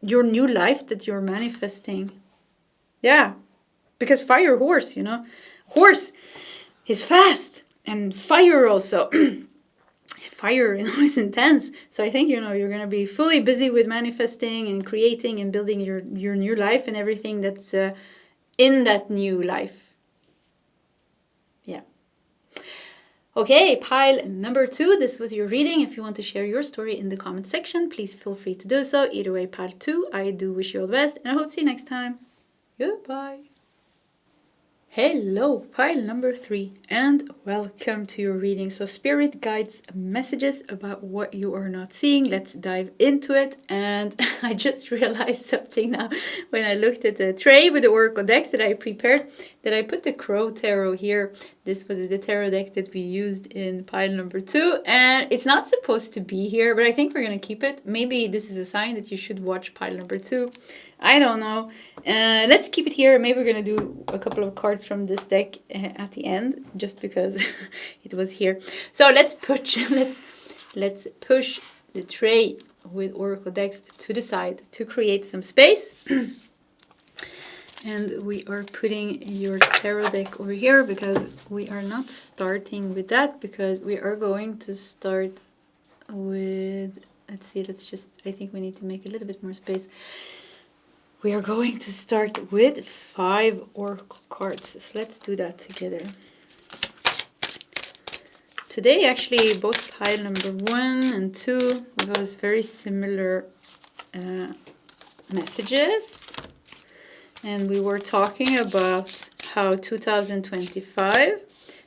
your new life that you're manifesting. Yeah. Because fire horse, you know, horse is fast, and fire also. Fire, you know, is intense. So I think, you know, you're going to be fully busy with manifesting and creating and building your new life and everything that's in that new life. Yeah. Okay, pile number 2. This was your reading. If you want to share your story in the comment section, please feel free to do so. Either way, pile 2, I do wish you all the best, and I hope to see you next time. Goodbye. Hello, pile number 3, and welcome to your reading. So spirit guides messages about what you are not seeing. Let's dive into it. And I just realized something now when I looked at the tray with the oracle decks that I prepared, that I put the Crow Tarot here. This was the tarot deck that we used in pile number 2, and it's not supposed to be here, but I think we're going to keep it. Maybe this is a sign that you should watch pile number 2. I don't know. Let's keep it here. Maybe we're going to do a couple of cards from this deck at the end, just because it was here. So let's push the tray with oracle decks to the side to create some space. And we are putting your tarot deck over here because we are not starting with that, because we are going to start with, let's see, I think we need to make a little bit more space. We are going to start with 5 oracle cards. So let's do that together. Today, actually, both pile number 1 and 2 was very similar messages. And we were talking about how 2025,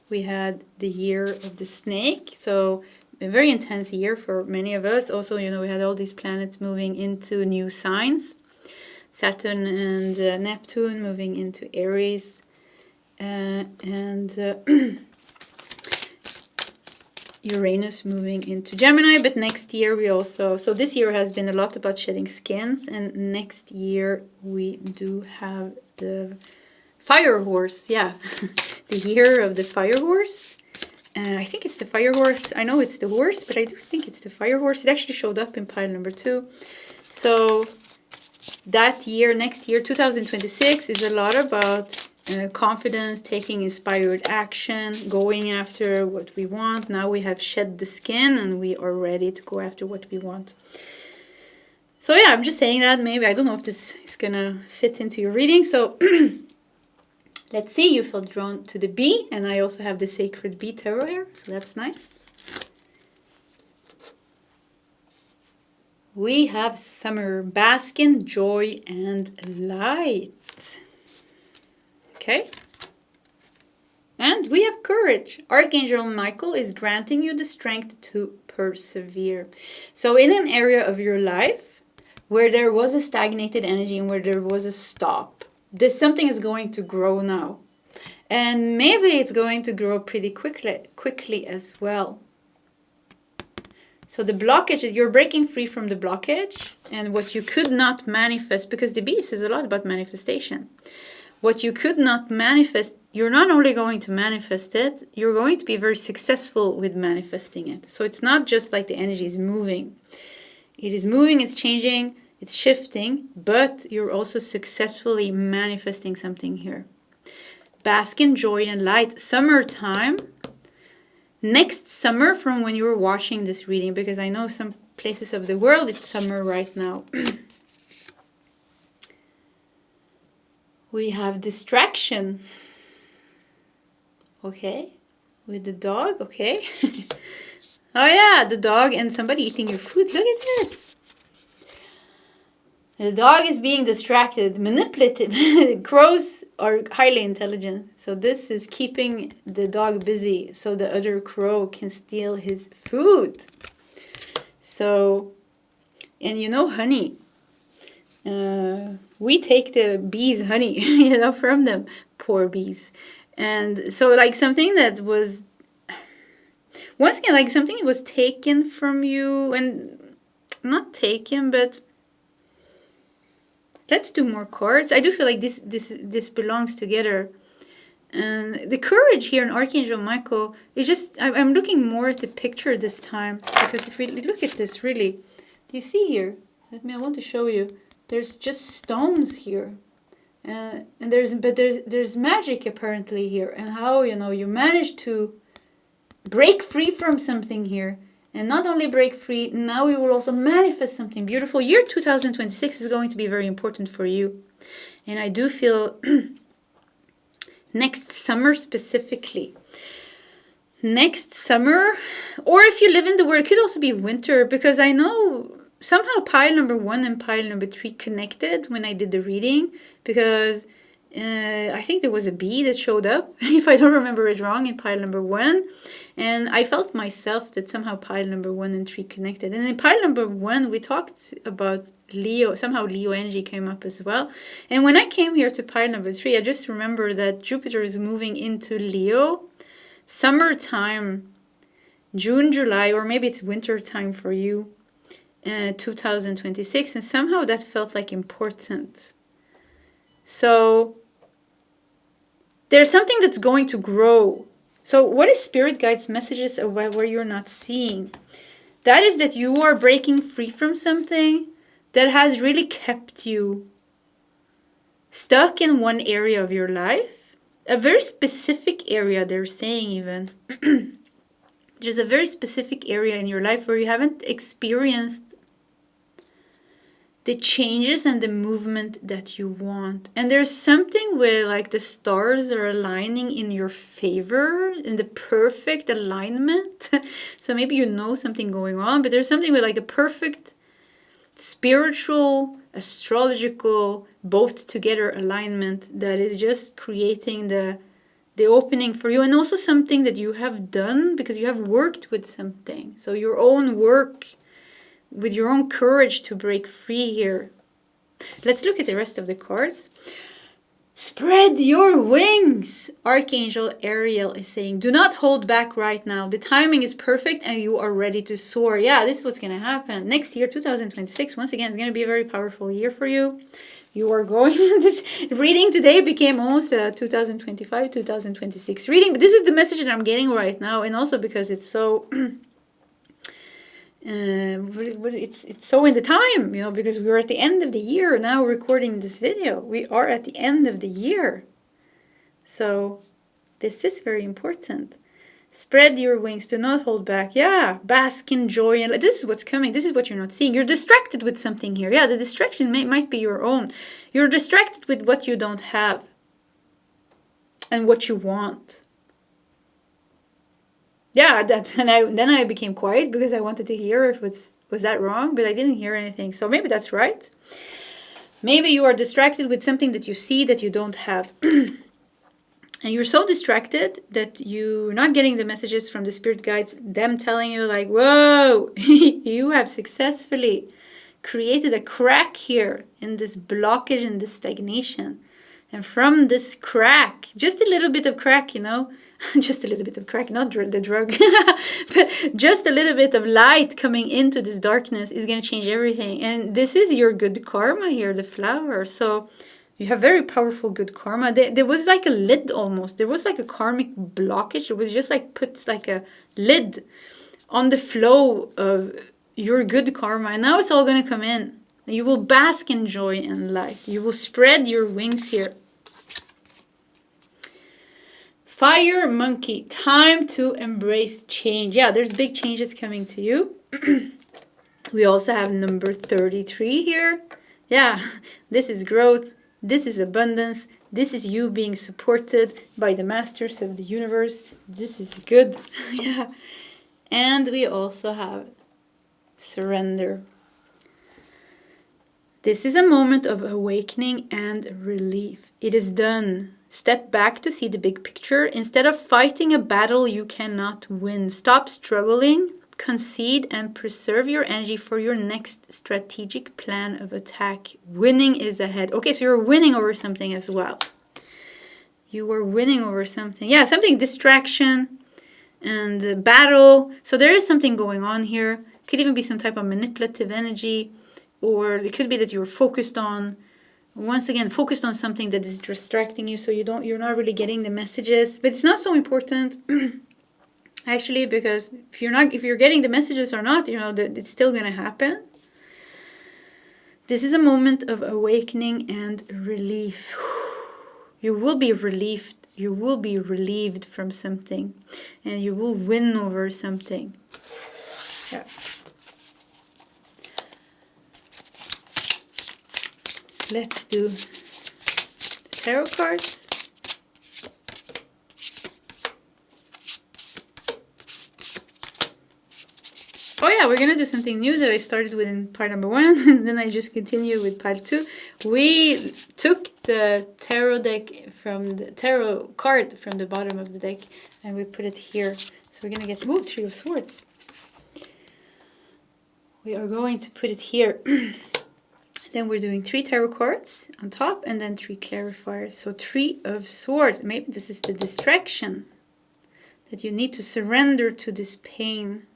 we had the year of the snake. So a very intense year for many of us. Also, we had all these planets moving into new signs. Saturn and Neptune moving into Aries, and Uranus moving into Gemini. But next year so this year has been a lot about shedding skins, and next year we do have the Fire Horse. Yeah, the year of the Fire Horse. I think it's the Fire Horse. I know it's the horse, but I do think it's the Fire Horse. It actually showed up in pile number 2. So that year, next year, 2026, is a lot about confidence, taking inspired action, going after what we want. Now we have shed the skin and we are ready to go after what we want. So yeah, I'm just saying that. Maybe, I don't know if this is gonna fit into your reading. So let's see, you felt drawn to the bee, and I also have the Sacred Bee Tarot here, so that's nice. We have summer, bask in joy and light. Okay. And we have courage. Archangel Michael is granting you the strength to persevere. So in an area of your life where there was a stagnated energy and where there was a stop, something is going to grow now. And maybe it's going to grow pretty quickly as well. So the blockage, you're breaking free from the blockage, and what you could not manifest, because the beast is a lot about manifestation. What you could not manifest, you're not only going to manifest it, you're going to be very successful with manifesting it. So it's not just like the energy is moving. It is moving, it's changing, it's shifting, but you're also successfully manifesting something here. Bask in joy and light. Summertime. Next summer, from when you were watching this reading, because I know some places of the world it's summer right now. We have distraction. Okay. With the dog. Okay. Oh yeah, the dog and somebody eating your food. Look at this. The dog is being distracted, manipulative. Crows are highly intelligent. So this is keeping the dog busy so the other crow can steal his food. So, and honey. We take the bees' honey, from them. Poor bees. And so like something that was, once again, like something was taken from you, and not taken, but let's do more cards. I do feel like this belongs together. And the courage here in Archangel Michael is just, I'm looking more at the picture this time, because if we look at this really, you see here, I want to show you, there's just stones here. And there's magic apparently here, and how you manage to break free from something here. And not only break free, now you will also manifest something beautiful. Year 2026 is going to be very important for you. And I do feel next summer specifically. Next summer, or if you live in the world, it could also be winter, because I know somehow pile number 1 and pile number 3 connected when I did the reading, because I think there was a bee that showed up, if I don't remember it wrong, in pile number 1. And I felt myself that somehow pile number 1 and 3 connected. And in pile number 1, we talked about Leo. Somehow Leo energy came up as well. And when I came here to pile number 3, I just remember that Jupiter is moving into Leo. Summertime, June, July, or maybe it's winter time for you, 2026. And somehow that felt like important. So there's something that's going to grow. So what is Spirit Guides messages about where you're not seeing? That is that you are breaking free from something that has really kept you stuck in one area of your life. A very specific area, they're saying even. There's a very specific area in your life where you haven't experienced the changes and the movement that you want. And there's something where like the stars are aligning in your favor, in the perfect alignment. So maybe you know something going on, but there's something with like a perfect spiritual, astrological, both together alignment that is just creating the opening for you. And also something that you have done because you have worked with something. So your own work with your own courage to break free here. Let's look at the rest of the cards. Spread your wings. Archangel Ariel is saying, do not hold back right now. The timing is perfect and you are ready to soar. Yeah, this is what's going to happen. Next year, 2026, once again, it's going to be a very powerful year for you. You are going, this reading today became almost a 2025, 2026 reading. But this is the message that I'm getting right now. And also because it's so... it's so in the time, you know, because we're at the end of the year now recording this video. We are at the end of the year. So this is very important. Spread your wings. Do not hold back. Yeah, bask in joy. And this is what's coming. This is what you're not seeing. You're distracted with something here. Yeah, the distraction might be your own. You're distracted with what you don't have and what you want. Yeah, then I became quiet because I wanted to hear if was that wrong, but I didn't hear anything. So maybe that's right. Maybe you are distracted with something that you see that you don't have. And you're so distracted that you're not getting the messages from the spirit guides, them telling you like, whoa, you have successfully created a crack here in this blockage and this stagnation. And from this crack, just a little bit of crack, you know, just a little bit of crack, not the drug, but just a little bit of light coming into this darkness is going to change everything. And this is your good karma here, the flower. So you have very powerful good karma. There was like a lid almost. There was like a karmic blockage. It was just like put like a lid on the flow of your good karma. And now it's all going to come in. You will bask in joy and light. You will spread your wings here. Fire monkey, time to embrace change. Yeah, there's big changes coming to you. We also have number 33 here. Yeah, this is growth. This is abundance. This is you being supported by the masters of the universe. This is good. Yeah. And we also have surrender. This is a moment of awakening and relief. It is done. Step back to see the big picture. Instead of fighting a battle you cannot win, stop struggling, concede, and preserve your energy for your next strategic plan of attack. Winning is ahead. Okay, so you're winning over something as well. You are winning over something. Yeah, something, distraction and battle. So there is something going on here. Could even be some type of manipulative energy, or it could be that you're focused on, once again, focused on something that is distracting you, so you're not really getting the messages. But it's not so important, actually, because if you're getting the messages or not, you know, it's still gonna happen. This is a moment of awakening and relief. You will be relieved. You will be relieved from something, and you will win over something. Yeah. Let's do the tarot cards. Oh yeah, we're gonna do something new that I started with in part number 1, and then I just continue with part 2. We took the tarot deck from the tarot card from the bottom of the deck, and we put it here. So we're gonna get Three of Swords. We are going to put it here. Then we're doing 3 tarot cards on top, and then 3 clarifiers. So 3 of Swords. Maybe this is the distraction that you need to surrender to this pain.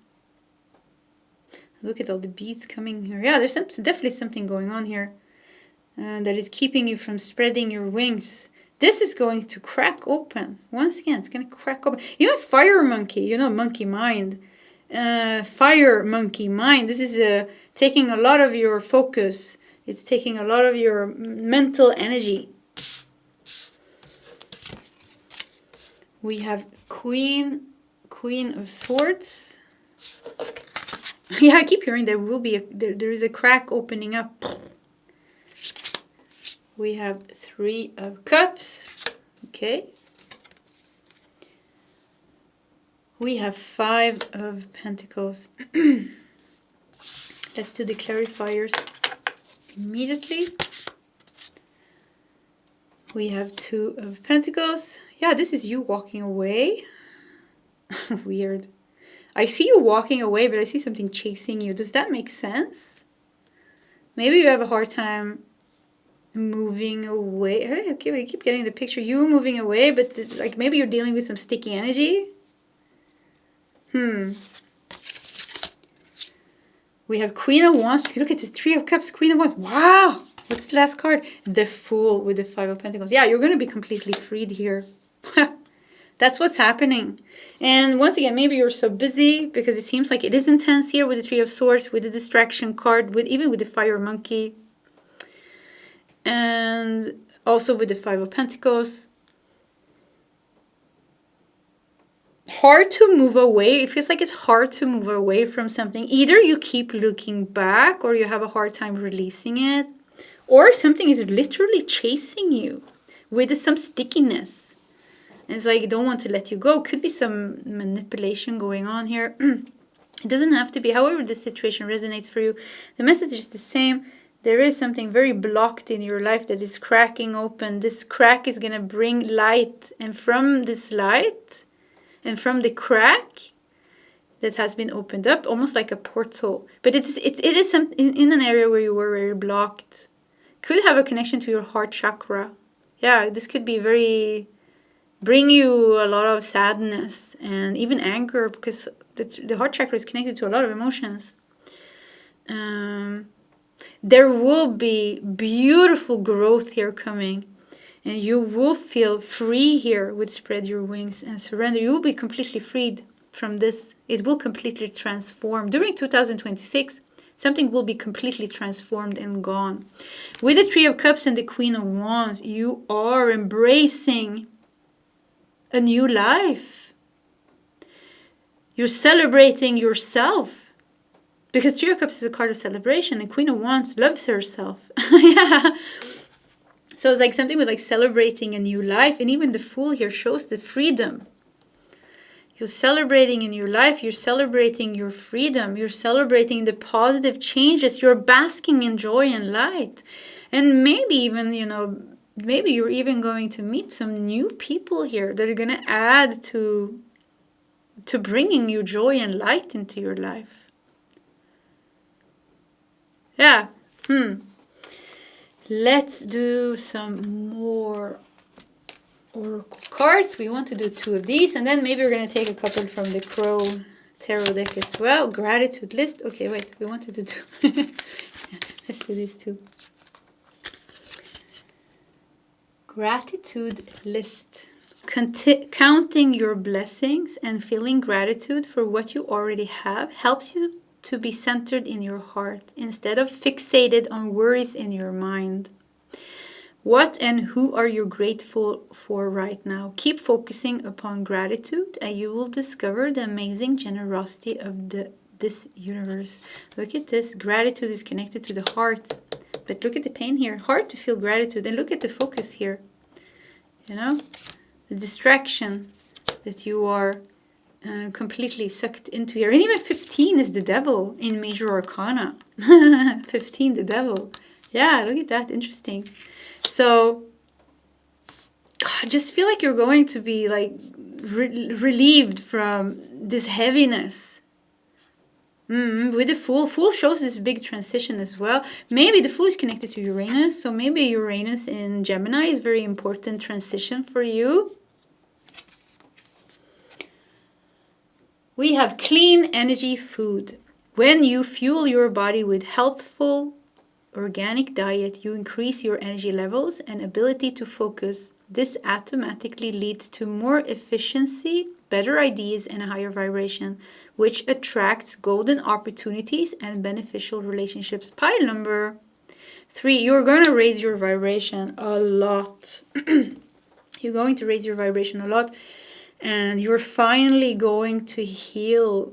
Look at all the beads coming here. Yeah, there's definitely something going on here that is keeping you from spreading your wings. This is going to crack open. Once again, it's going to crack open. Even fire monkey, you know, monkey mind. Fire monkey mind. This is taking a lot of your focus. It's taking a lot of your mental energy. We have Queen of Swords. Yeah, I keep hearing there will be there is a crack opening up. We have 3 of Cups. Okay. We have 5 of Pentacles. Let's do the clarifiers immediately. We have 2 of Pentacles. Yeah, this is you walking away. Weird. I see you walking away, but I see something chasing you. Does that make sense? Maybe you have a hard time moving away. I keep getting the picture. You moving away, but like maybe you're dealing with some sticky energy. We have Queen of Wands. Look at this 3 of Cups, Queen of Wands. Wow. What's the last card? The Fool with the 5 of Pentacles. Yeah, you're going to be completely freed here. That's what's happening. And once again, maybe you're so busy because it seems like it is intense here with the 3 of Swords, with the distraction card, even with the fire monkey. And also with the 5 of Pentacles. Hard to move away. It feels like it's hard to move away from something. Either you keep looking back or you have a hard time releasing it. Or something is literally chasing you with some stickiness. And it's like, don't want to let you go. Could be some manipulation going on here. It doesn't have to be. However this situation resonates for you, the message is the same. There is something very blocked in your life that is cracking open. This crack is going to bring light. And from this light, and from the crack that has been opened up, almost like a portal. But it is some, in an area where you were very blocked. Could have a connection to your heart chakra. Yeah, this could be bring you a lot of sadness and even anger, because the heart chakra is connected to a lot of emotions. There will be beautiful growth here coming, and you will feel free here with Spread Your Wings and Surrender. You will be completely freed from this. It will completely transform. During 2026, something will be completely transformed and gone. With the 3 of Cups and the Queen of Wands, you are embracing a new life. You're celebrating yourself. Because 3 of Cups is a card of celebration, and Queen of Wands loves herself. Yeah. So it's like something with like celebrating a new life. And even the Fool here shows the freedom. You're celebrating a new life. You're celebrating your freedom. You're celebrating the positive changes. You're basking in joy and light. And maybe even, you know, maybe you're even going to meet some new people here that are going to add to bringing you joy and light into your life. Yeah. Let's do some more oracle cards. We want to do 2 of these, and then maybe we're going to take a couple from the Crow Tarot deck as well. Gratitude list. Okay, wait. We want to do 2. Let's do these 2. Gratitude list. Counting your blessings and feeling gratitude for what you already have helps you to be centered in your heart instead of fixated on worries in your mind. What and who are you grateful for right now? Keep focusing upon gratitude and you will discover the amazing generosity of this universe. Look at this. Gratitude is connected to the heart. But look at the pain here. Hard to feel gratitude. And look at the focus here. You know? The distraction that you are completely sucked into here. And even 15 is the devil in major arcana. 15, the devil. Yeah, look at that. Interesting. So I just feel like you're going to be like relieved from this heaviness. With the Fool shows this big transition as well. Maybe the Fool is connected to Uranus. So maybe Uranus in Gemini is very important transition for you. We have clean energy food. When you fuel your body with healthful, organic diet, you increase your energy levels and ability to focus. This automatically leads to more efficiency, better ideas, and a higher vibration, which attracts golden opportunities and beneficial relationships. Pile number 3, you're going to raise your vibration a lot. You're going to raise your vibration a lot. And you're finally going to heal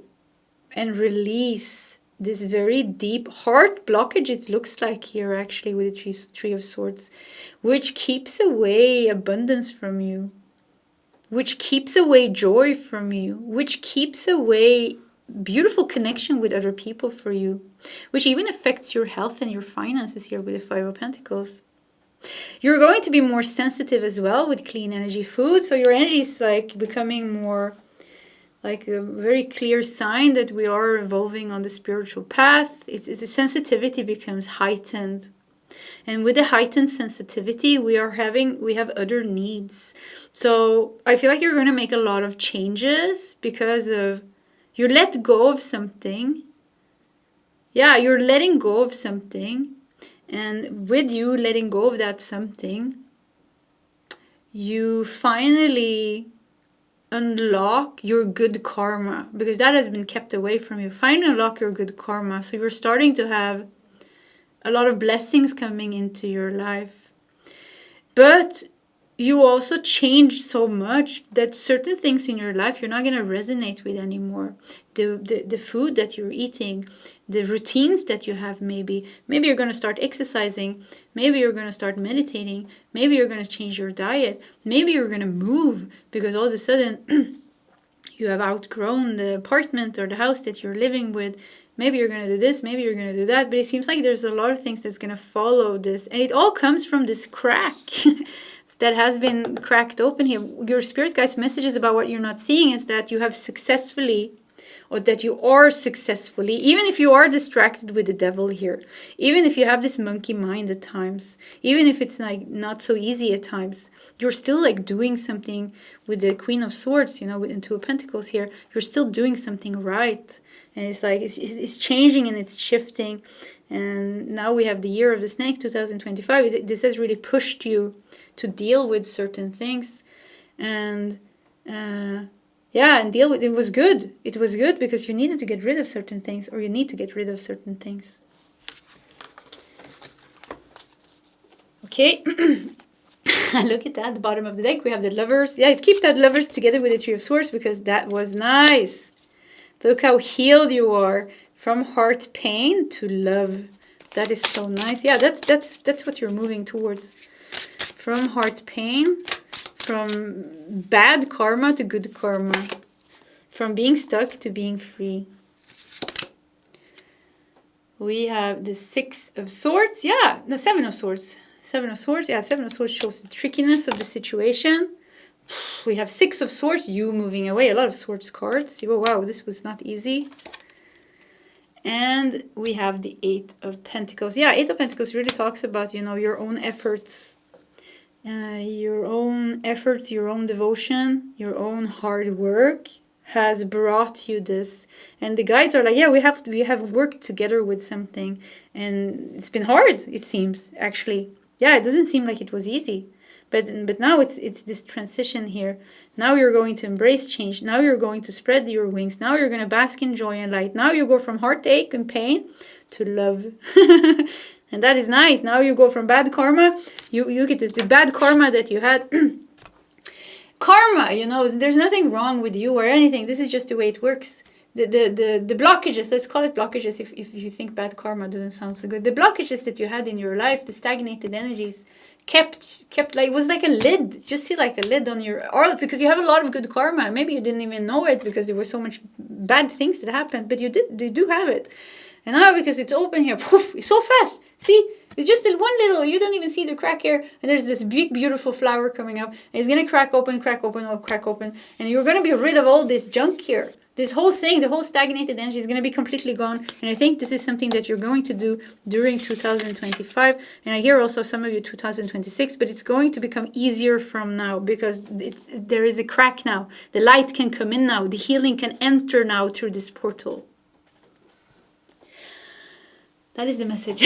and release this very deep heart blockage, it looks like here actually with the Three of Swords, which keeps away abundance from you, which keeps away joy from you, which keeps away beautiful connection with other people for you, which even affects your health and your finances here with the Five of Pentacles. You're going to be more sensitive as well with clean energy food. So your energy is like becoming more like a very clear sign that we are evolving on the spiritual path. It's the sensitivity becomes heightened. And with the heightened sensitivity, we have other needs. So I feel like you're going to make a lot of changes because of you let go of something. Yeah, you're letting go of something. And with you letting go of that something, you finally unlock your good karma, because that has been kept away from you. Finally unlock your good karma. So you're starting to have a lot of blessings coming into your life. But you also change so much that certain things in your life you're not going to resonate with anymore. The food that you're eating, the routines that you have, maybe you're going to start exercising, maybe you're going to start meditating, maybe you're going to change your diet, maybe you're going to move because all of a sudden you have outgrown the apartment or the house that you're living with. Maybe you're going to do this, maybe you're going to do that, but it seems like there's a lot of things that's going to follow this, and it all comes from this crack that has been cracked open here. Your spirit guide's messages about what you're not seeing is that you have successfully, or that you are successfully, even if you are distracted with the devil here, even if you have this monkey mind at times, even if it's like not so easy at times, you're still like doing something with the Queen of Swords, with the Two of Pentacles here. You're still doing something right. And it's like, it's changing and it's shifting. And now we have the year of the snake, 2025. This has really pushed you to deal with certain things. And and deal with it. Was good. It was good because you needed to get rid of certain things, or you need to get rid of certain things. Okay. Look at that, the bottom of the deck. We have the Lovers. Yeah, it keeps that Lovers together with the Three of Swords because that was nice. Look how healed you are from heart pain to love. That is so nice. Yeah, that's what you're moving towards. From heart pain, from bad karma to good karma, from being stuck to being free. We have the Six of Swords. Yeah, no, Seven of Swords. Seven of Swords. Yeah, Seven of Swords shows the trickiness of the situation. We have Six of Swords, you moving away. A lot of Swords cards. Oh, wow, this was not easy. And we have the Eight of Pentacles. Yeah, Eight of Pentacles really talks about, your own efforts. Your own efforts, your own devotion, your own hard work has brought you this. And the guides are like, yeah, we have worked together with something. And it's been hard, it seems, actually. Yeah, it doesn't seem like it was easy. But now it's this transition here. Now you're going to embrace change. Now you're going to spread your wings. Now you're going to bask in joy and light. Now you go from heartache and pain to love. And that is nice. Now you go from bad karma. You get this, the bad karma that you had. Karma, there's nothing wrong with you or anything. This is just the way it works. The blockages, let's call it blockages if you think bad karma doesn't sound so good. The blockages that you had in your life, the stagnated energies, kept like, it was like a lid. Just see like a lid on your, or because you have a lot of good karma. Maybe you didn't even know it because there were so much bad things that happened, but you do have it. And now because it's open here, poof, it's so fast. See, it's just one little, you don't even see the crack here, and there's this big beautiful flower coming up, and it's gonna crack open, and you're gonna be rid of all this junk here. This whole thing, the whole stagnated energy is going to be completely gone. And I think this is something that you're going to do during 2025. And I hear also some of you 2026, but it's going to become easier from now because there is a crack now. The light can come in now. The healing can enter now through this portal. That is the message.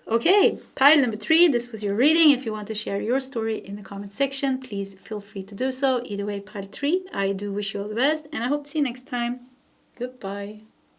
Okay, pile number 3, this was your reading. If you want to share your story in the comment section, please feel free to do so. Either way, pile 3, I do wish you all the best, and I hope to see you next time. Goodbye.